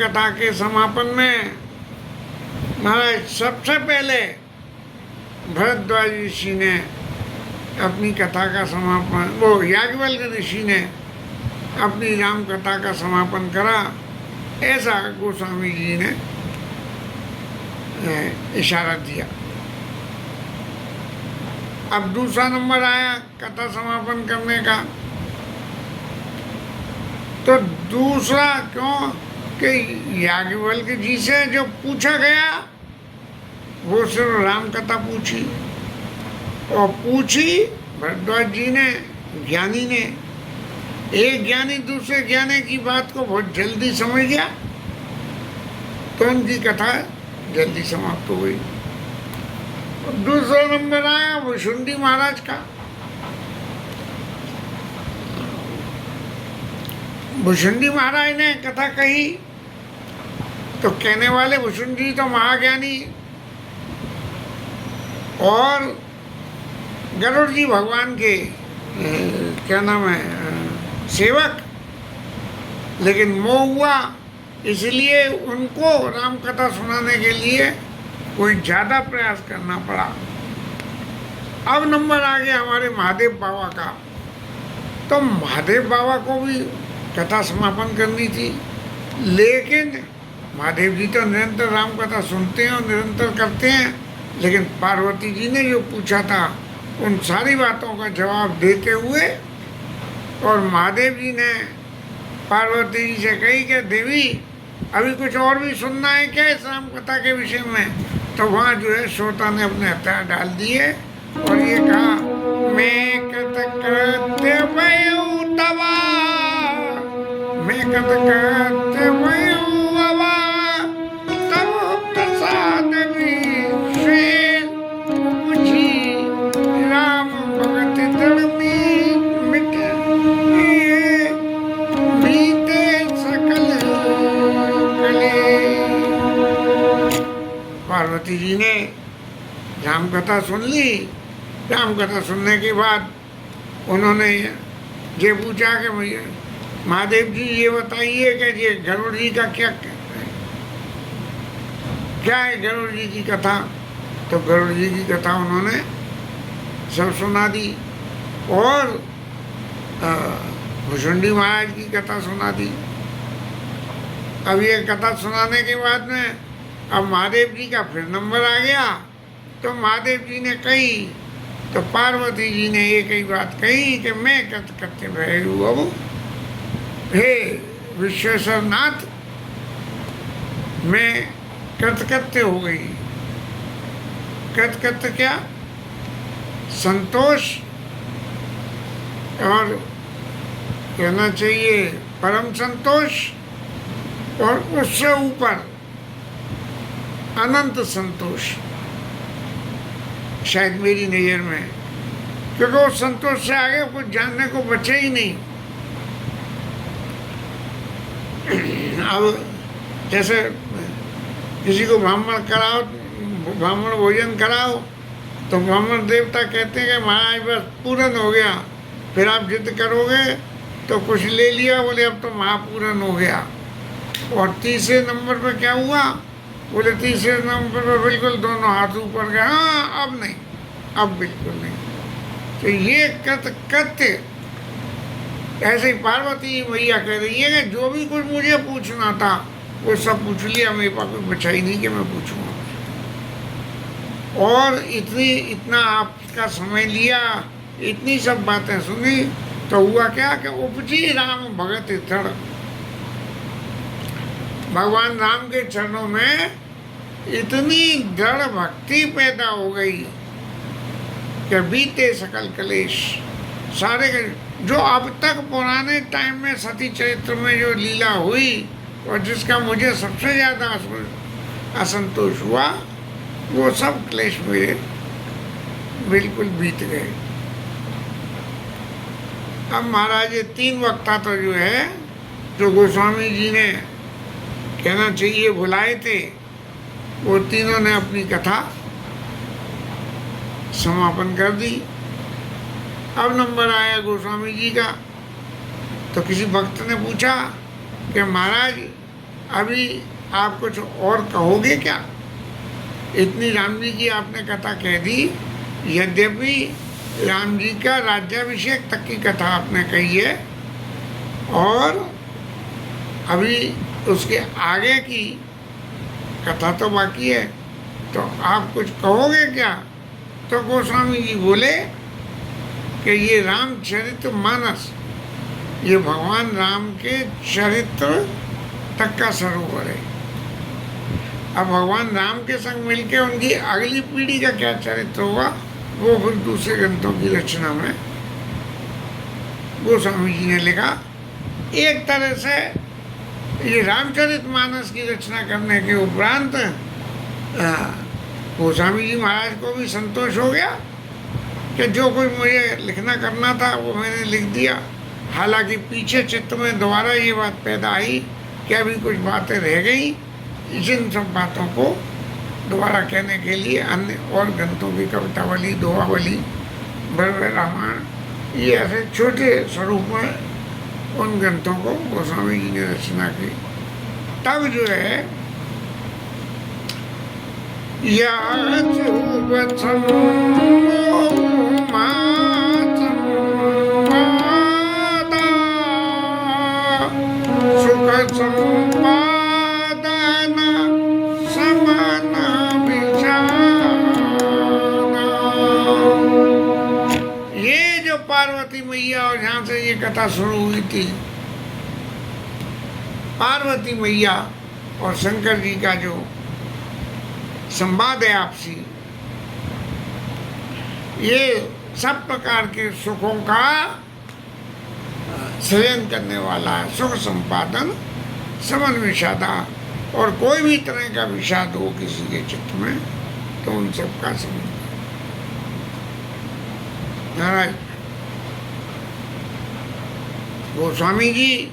कथा के समापन में महाराज सबसे पहले भरद्वाज ऋषि ने अपनी कथा का समापन, वो याज्ञवल्क्य ऋषि ने अपनी राम कथा का समापन करा, ऐसा गोस्वामी जी ने इशारा दिया। अब दूसरा नंबर आया कथा समापन करने का। तो दूसरा क्यों कि याज्ञवल्क्य जी से जो पूछा गया वो सिर्फ राम कथा पूछी, और पूछी भरद्वाज जी ने, ज्ञानी ने। एक ज्ञानी दूसरे ज्ञानी की बात को बहुत जल्दी समझ गया, तो उनकी कथा जल्दी समाप्त हो गई। और दूसरा नंबर आया भुशुंडी महाराज का। भुशुंडी महाराज ने कथा कही, तो कहने वाले भुशुंडी तो महाज्ञानी और गरुड़ जी भगवान के क्या नाम है, सेवक, लेकिन मोह हुआ, इसलिए उनको राम कथा सुनाने के लिए कोई ज़्यादा प्रयास करना पड़ा। अब नंबर आ गया हमारे महादेव बाबा का। तो महादेव बाबा को भी कथा समापन करनी थी, लेकिन महादेव जी तो निरंतर राम कथा सुनते हैं और निरंतर करते हैं, लेकिन पार्वती जी ने जो पूछा था उन सारी बातों का जवाब देते हुए, और महादेव जी ने पार्वती जी से कही कि देवी अभी कुछ और भी सुनना है क्या इस राम कथा के विषय में। तो वहाँ जो है श्रोता ने अपने हथियार डाल दिए और ये कहा, मैं कथ करते वयु तवा, मैं कथ करते वयु अवा, तब प्रसाद विषय मुझी राम भगत धर्मी मिट बीते सकल कले। पार्वती जी ने राम कथा सुन ली। राम कथा सुनने के बाद उन्होंने ये पूछा कि भैया महादेव जी ये बताइए कि ये गरुड़ जी का क्या है गरुड़ जी की कथा। तो गरुड़ जी की कथा उन्होंने सब सुना दी और भुशुंडी महाराज की कथा सुना दी। अब ये कथा सुनाने के बाद में अब महादेव जी का फिर नंबर आ गया। तो महादेव जी ने कही, तो पार्वती जी ने एक ही बात कही कि मैं कथ करते भैरू अब, हे विश्वेश्वर नाथ, मैं कृतकृत्य हो गई। कृतकृत्य क्या? संतोष, और कहना चाहिए परम संतोष, और उससे ऊपर अनंत संतोष शायद मेरी नज़र में, क्योंकि उस संतोष से आगे कुछ जानने को बचे ही नहीं। अब जैसे किसी को ब्राह्मण कराओ, ब्राह्मण भोजन कराओ, तो ब्राह्मण देवता कहते हैं कि महाराज बस पूर्ण हो गया। फिर आप जिद करोगे तो कुछ ले लिया, बोले अब तो महापूर्ण हो गया। और तीसरे नंबर पर क्या हुआ, बोले तीसरे नंबर पर बिल्कुल दोनों हाथ ऊपर गए, हाँ अब नहीं, अब बिल्कुल नहीं। तो ये कृत्य ऐसे ही पार्वती मैया कह रही है कि जो भी कुछ मुझे पूछना था वो सब पूछ लिया, मेरे पास कोई बचा ही नहीं कि मैं पूछूंगा। और इतना आपका समय लिया, इतनी सब बातें सुनी, तो हुआ क्या कि उपजी राम भगत थड़, भगवान राम के चरणों में इतनी दृढ़ भक्ति पैदा हो गई कि बीते सकल कलेश सारे के, जो अब तक पुराने टाइम में सती चरित्र में जो लीला हुई और जिसका मुझे सबसे ज़्यादा असंतोष हुआ, वो सब क्लेश मेरे बिल्कुल बीत गए। अब महाराज ये 3 वक्ता तो जो है, जो गोस्वामी जी ने कहना चाहिए बुलाए थे, वो तीनों ने अपनी कथा समापन कर दी। अब नंबर आया गोस्वामी जी का। तो किसी भक्त ने पूछा कि महाराज अभी आप कुछ और कहोगे क्या? इतनी राम जी की आपने कथा कह दी। यद्यपि राम जी का राज्याभिषेक तक की कथा आपने कही है और अभी उसके आगे की कथा तो बाकी है, तो आप कुछ कहोगे क्या? तो गोस्वामी जी बोले कि ये रामचरितमानस ये भगवान राम के चरित्र तक का सरोवर है। अब भगवान राम के संग मिलके उनकी अगली पीढ़ी का क्या चरित्र होगा वो फिर दूसरे ग्रंथों की रचना में गोस्वामी जी ने लिखा। एक तरह से ये रामचरितमानस की रचना करने के उपरांत गोस्वामी जी महाराज को भी संतोष हो गया कि जो कुछ मुझे लिखना करना था वो मैंने लिख दिया। हालांकि पीछे चित्त में दोबारा ये बात पैदा आई कि अभी कुछ बातें रह गई, जिन सब बातों को दोबारा कहने के लिए अन्य और ग्रंथों की कवितावली, दोहावली, भव्य रामायण ये ऐसे छोटे स्वरूप में उन ग्रंथों को गोस्वामी जी ने रचना की। तब जो है सुख संपादन समन ये जो पार्वती मैया और यहाँ से ये कथा शुरू हुई थी, पार्वती मैया और शंकर जी का जो संवाद है आपसी, ये सब प्रकार के सुखों का सृजन करने वाला है। सुख संपादन समन विषादा, और कोई भी तरह का विषाद हो किसी के चित्त में तो उन सब का समन। महाराज गोस्वामी जी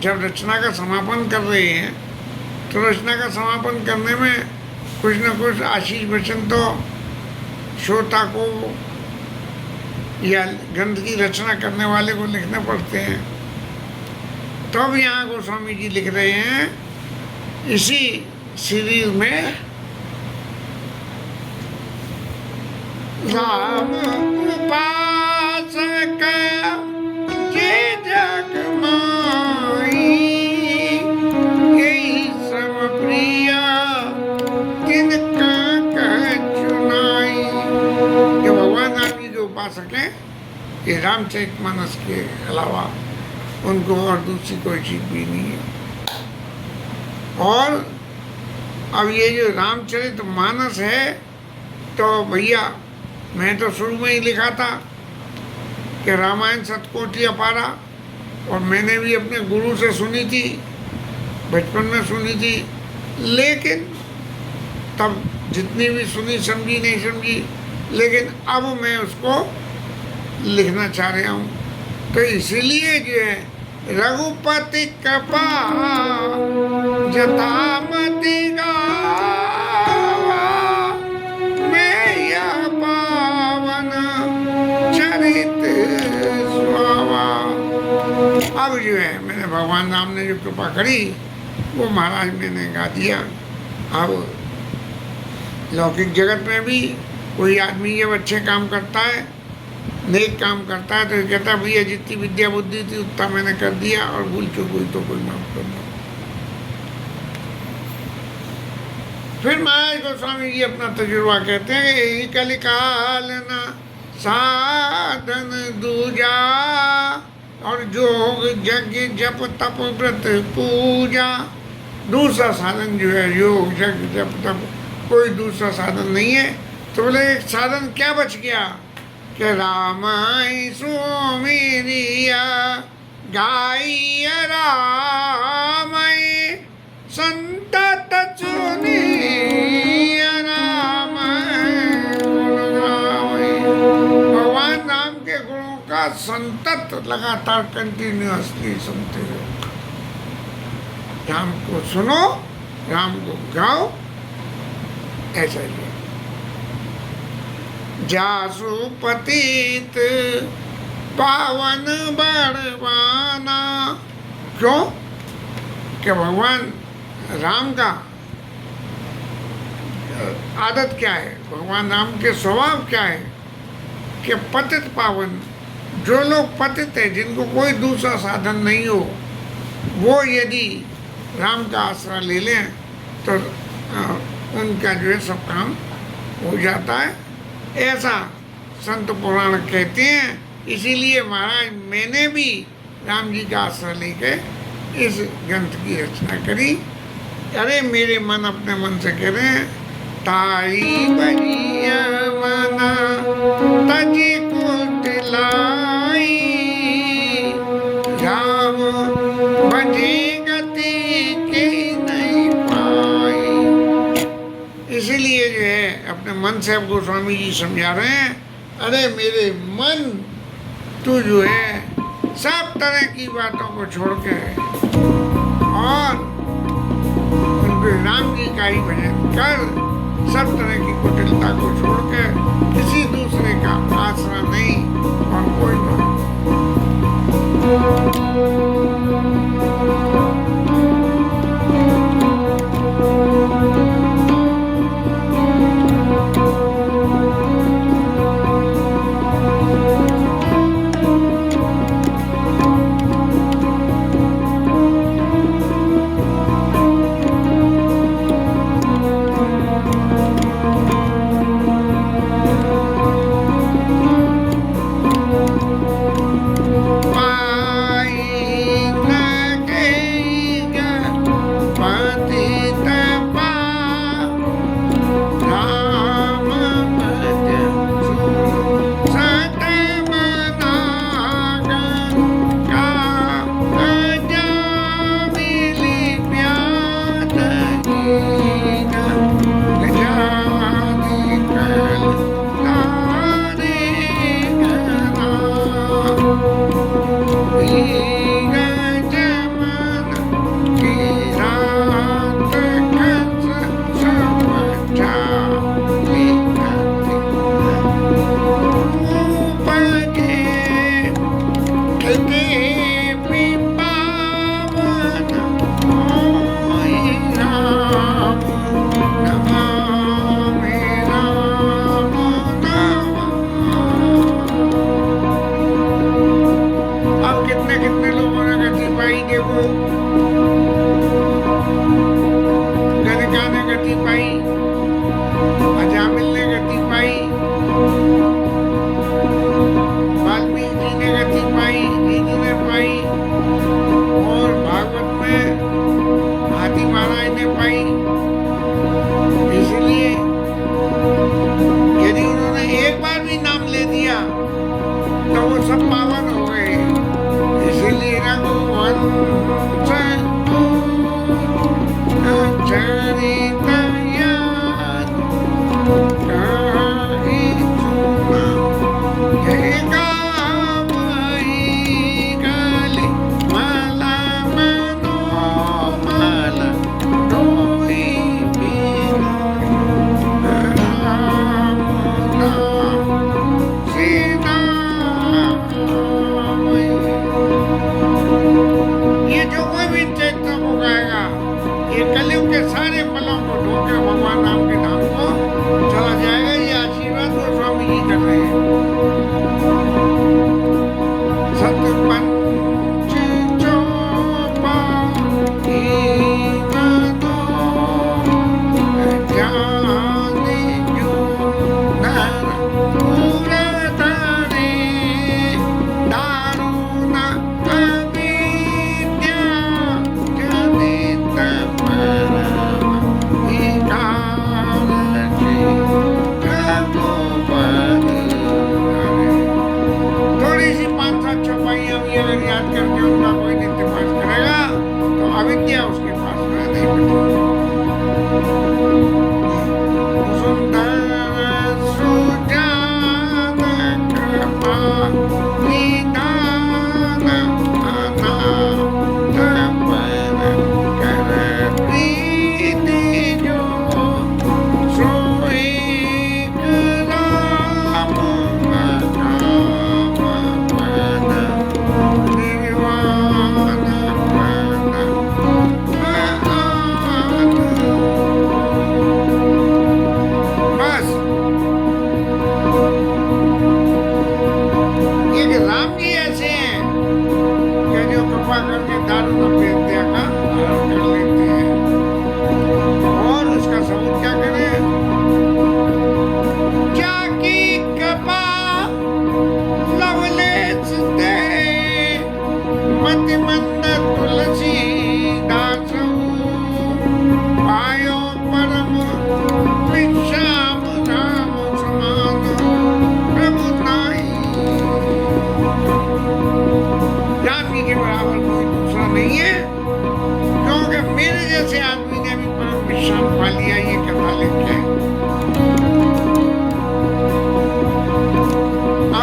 जब रचना का समापन कर रहे हैं तो रचना का समापन करने में कुछ न कुछ आशीष वचन तो श्रोता को या ग्रंथ की रचना करने वाले को लिखने पड़ते हैं। तो अब यहाँ गोस्वामी जी लिख रहे हैं इसी सीरीज में राम उपासक जे जग माई, यही सब प्रिय तिनका कह चुनाई। जो भगवान राम जी के उपासक हैं, ये रामचरितमानस के अलावा उनको और दूसरी कोई चीज भी नहीं है। और अब ये जो रामचरितमानस है, तो भैया मैं तो शुरू में ही लिखा था कि रामायण सतकोटि अपारा, और मैंने भी अपने गुरु से सुनी थी, बचपन में सुनी थी, लेकिन तब जितनी भी सुनी समझी नहीं समझी, लेकिन अब मैं उसको लिखना चाह रहा हूँ। तो इसीलिए जो है रघुपति कृपा जतामति गावा, मैं यह पावन चरित सुहावा। अब जो है मैंने भगवान राम ने जो कृपा करी वो महाराज मैंने गा दिया। अब लौकिक जगत में भी कोई आदमी जब अच्छे काम करता है, नेक काम करता है, तो कहता है भैया जितनी विद्या बुद्धि थी उतना मैंने कर दिया, और भूल चूक हुई तो कोई माफ कर दो। फिर महाराज गोस्वामी जी अपना तजुर्बा कहते हैं, यही कलिकाल न साधन दूजा, और जोग यज्ञ जप तप व्रत पूजा। दूसरा साधन जो है योग यज्ञ जप तप, कोई दूसरा साधन नहीं है। तो बोले एक साधन क्या बच गया कि रामाय सोमेरिया गाय रामय संतत चुनिय रामय गुण गावै। भगवान राम के गुणों का संतत लगातार कंटिन्यूअसली सुनते हो। राम को सुनो, राम को गाओ, ऐसा ही है। जासु पतित पावन बड़वाना। क्यों? कि भगवान राम का आदत क्या है, भगवान राम के स्वभाव क्या है कि पतित पावन, जो लोग पतित है, जिनको कोई दूसरा साधन नहीं हो, वो यदि राम का आसरा ले लें तो उनका जो है सब काम हो जाता है, ऐसा संत पुराण कहते हैं। इसीलिए महाराज मैंने भी राम जी का आसरा लेकर इस ग्रंथ की रचना करी। अरे मेरे मन अपने मन से कह रहे हैं, ताई बजिया मना तजी कुटिलाई, राम बजे गति के नहीं पाई। इसीलिए जो है अपने मन से अब गोस्वामी जी समझा रहे हैं, अरे मेरे मन, तू जो है सब तरह की बातों को छोड़ के और उनके राम जी का ही भजन कर, सब तरह की कुटिलता को छोड़ के किसी दूसरे का आसरा नहीं और कोई नहीं।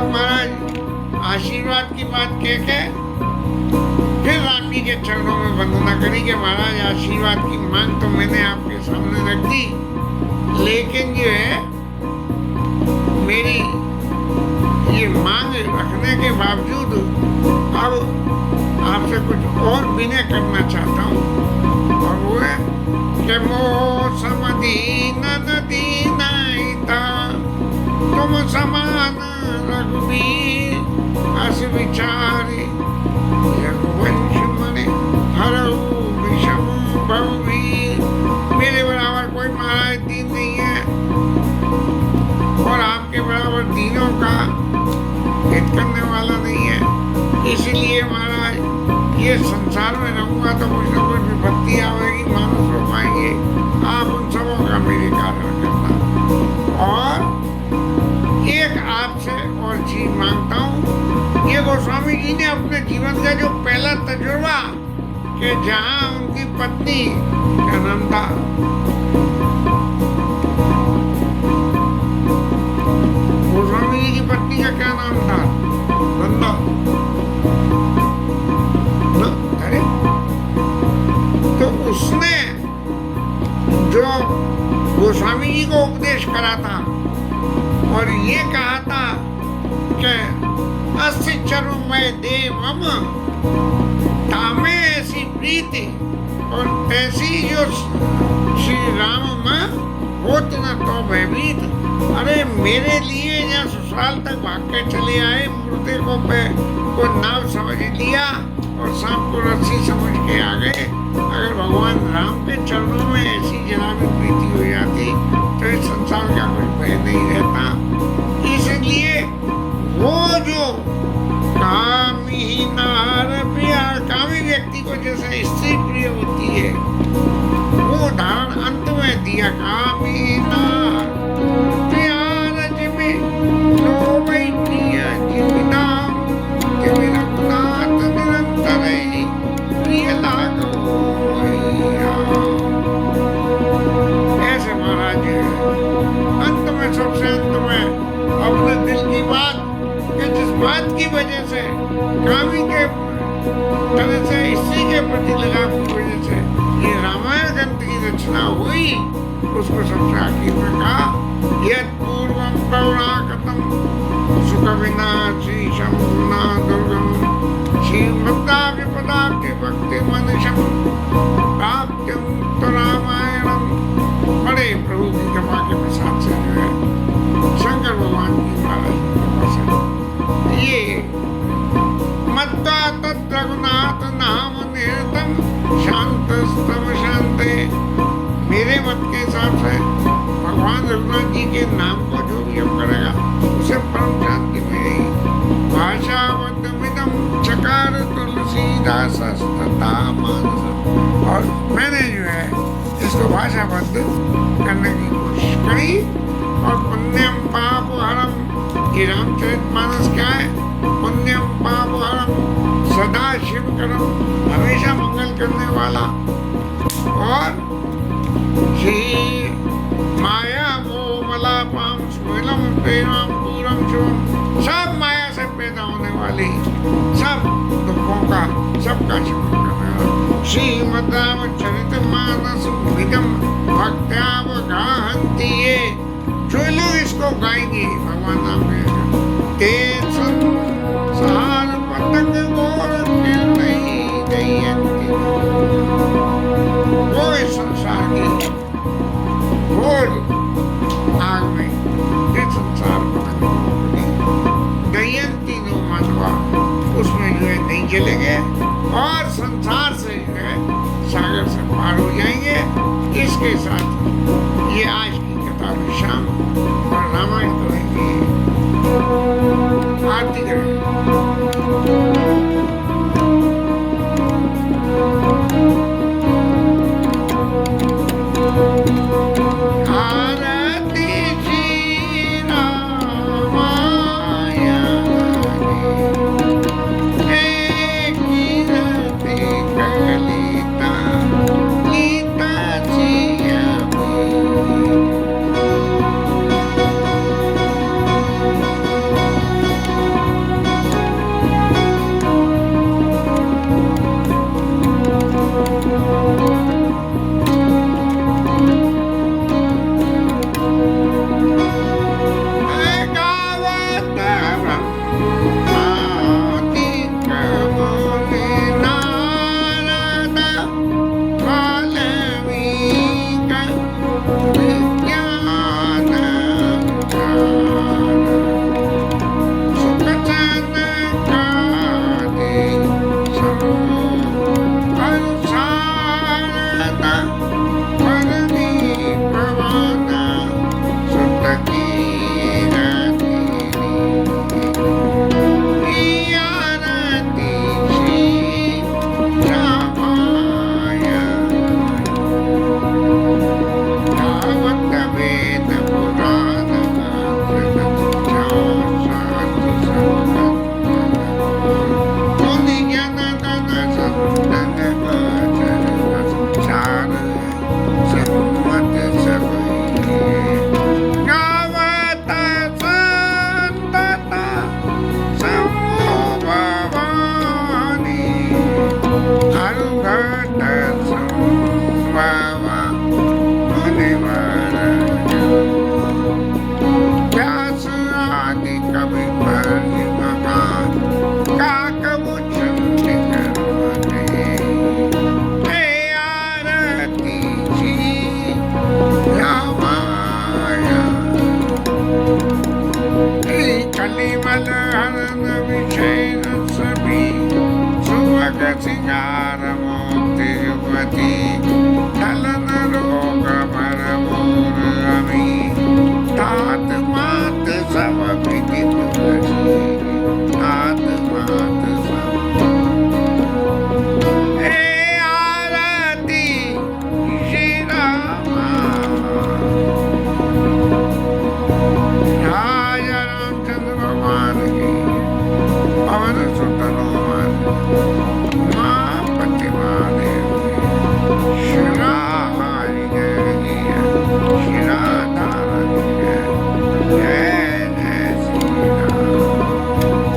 अब महाराज आशीर्वाद की बात कह के फिर राम जी के चरणों में वंदना करी कि महाराज आशीर्वाद की मांग तो मैंने आपके सामने रख दी, लेकिन जो है मेरी ये मांग रखने के बावजूद अब आपसे कुछ और विनय करना चाहता हूँ, और वो है कि मौसम दीन दीन तुम समान रघुबीर अस विचारे रघुवंश मने हरऊ विषम भववीर। मेरे बराबर कोई महाराज दीन नहीं है और आपके बराबर दीनों का हित करने वाला नहीं है, इसलिए महाराज ये संसार में रहूंगा तो कुछ न कुछ विपत्ति आवेगी, मानुष लोग आएंगे, आप उन सबों का मेरे कारण करना। और एक आपसे और चीज मांगता हूँ, ये गोस्वामी जी ने अपने जीवन का जो पहला तजुर्बा कि जहाँ उनकी पत्नी का नाम था गोस्वामी जी की पत्नी का क्या नाम था? नंदा। अरे तो उसने जो गोस्वामी जी को उपदेश करा था और ये कहा था कि अस्य चरुमय देवम तामे ऐसी प्रीति और तैसी जो श्री राम में होत न तो भयभीत। अरे मेरे लिए यहाँ ससुराल तक भाग के चले आए, मुर्दे को नाव समझ लिया और सांप को रस्सी समझ के आ गए। अगर भगवान राम के चरणों में ऐसी जरा भी प्रीति हो जाती तो इस संसार का कुछ भय नहीं रहता। इसलिए वो जो कामी नार प्यार, कामी व्यक्ति को जैसे स्त्री प्रिय होती है, वो उदाहरण अंत में दिया। कामी नार प्यार जिमे लो भाई प्रिय जिमिना जिमे रघुनाथ निरंतर प्रिय लागो। ऐसे महाराज अंत में, सबसे अंत में अपने दिल की बात कि जिस बात की वजह से कामी के तरह से स्त्री के प्रति लगाव की वजह से ये रामायण ग्रंथ की रचना हुई, उसको सबसे आखिर में कहा यद पूर्वम पौराकतम सुख विनाशी शंभुना दुर्गम श्रीमद्दा विपदाब्धि भक्ति मनुष्यम प्राप्त्यम तो रामायणम। बड़े प्रभु की कृपा के प्रसाद से जो है शंकर भगवान की महाराज की कृपा से ये मत्वा तत् रघुनाथ नाम निरतम शांतस्तम शांते। मेरे मत के हिसाब से भगवान रघुनाथ जी के नाम को जो भी हम करेगा उसे परम शांति मिलेगी। भाषावद्यमिदं चकार तुलसीदास तथा मानस। और मैंने जो है इसको भाषाबद्ध करने की कोशिश करी। और पुण्यम पाप हरम, ये रामचरितमानस क्या है? पुण्यम पाप हरम सदा शिव करम, हमेशा मंगल करने वाला। और श्री माया वो मलापाम स्मिलम प्रेमम पूरम शिवम, सब माया से पैदा होने वाली सब दुखों का सबका शिवन करने वाला। श्रीमद् रामचरित मानस विदम भक्त्यावगाहन्ति, ये जो लोग इसको गाएंगे भगवान नाम में ते संसार पतंग गोर नहीं दयंती, वो इस संसार की घोर आग में इस संसार पतंग दयंती नो मनवा, उसमें जो है नहीं चलेंगे और संसार से जो है सागर से पार हो जाएंगे। इसके साथ ये आज की कथा विश्राम और रामायण करेंगे। आरती करेंगे। हरण विषय सभी सुभग सिंगार मोक्तिवती ढलन रोग भर मोर अमी तात मात सब विधि तुलसी तात मात सब हे आरती श्री रामा जय रामचंद्र भगवान की पवन सुत हनुमान माँ प्रतिमा देवी शिरा हरि जय शिरा धारण जय जय श्री राम।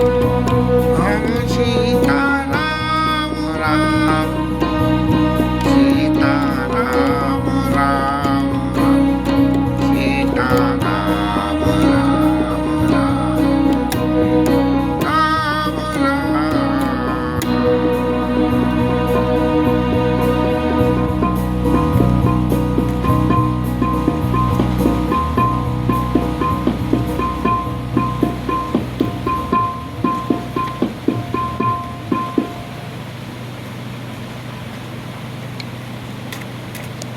हम सीता राम राम सीता राम राम सीता राम